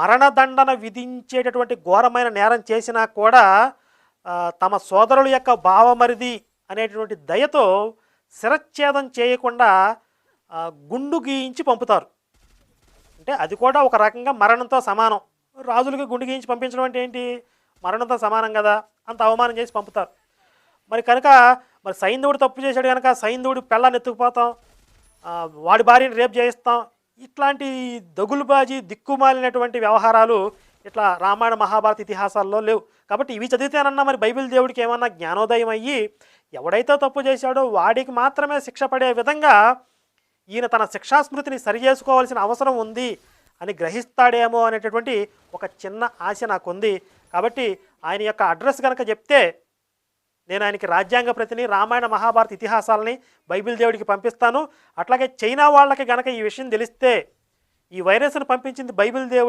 మరణదండన విధించేటటువంటి ఘోరమైన నేరం చేసినా కూడా తమ సోదరుల యొక్క భావమరిది అనేటువంటి దయతో శిరచ్ఛేదం చేయకుండా గుండు గీయించి పంపుతారు. అంటే అది కూడా ఒక రకంగా మరణంతో సమానం. రాజులకి గుండు గీయించి పంపించడం అంటే ఏంటి? మరణంతో సమానం కదా, అంత అవమానం చేసి పంపుతారు. మరి కనుక మరి సైంధవుడు తప్పు చేశాడు కనుక సైంధవుడు పెళ్ళాన్ని ఎత్తుకుపోతాం, వాడి భార్యని రేపు చేయిస్తాం, ఇట్లాంటి దగులుబాజీ దిక్కుమాలినటువంటి వ్యవహారాలు ఇట్లా రామాయణ మహాభారత ఇతిహాసాల్లో లేవు. కాబట్టి ఇవి చదివితేనన్నా మరి బైబిల్ దేవుడికి ఏమన్నా జ్ఞానోదయం అయ్యి ఎవడైతే తప్పు చేశాడో వాడికి మాత్రమే శిక్ష పడే విధంగా ఈయన తన శిక్షాస్మృతిని సరి చేసుకోవాల్సిన అవసరం ఉంది అని గ్రహిస్తాడేమో అనేటటువంటి ఒక చిన్న ఆశ నాకుంది. కాబట్టి ఆయన యొక్క అడ్రస్ కనుక చెప్తే నేను ఆయనకి రాజ్యాంగ ప్రతిని, రామాయణ మహాభారత ఇతిహాసాలని బైబిల్ దేవుడికి పంపిస్తాను. అట్లాగే చైనా వాళ్ళకి కనుక ఈ విషయం తెలిస్తే ఈ వైరస్ను పంపించింది బైబిల్ దేవుడే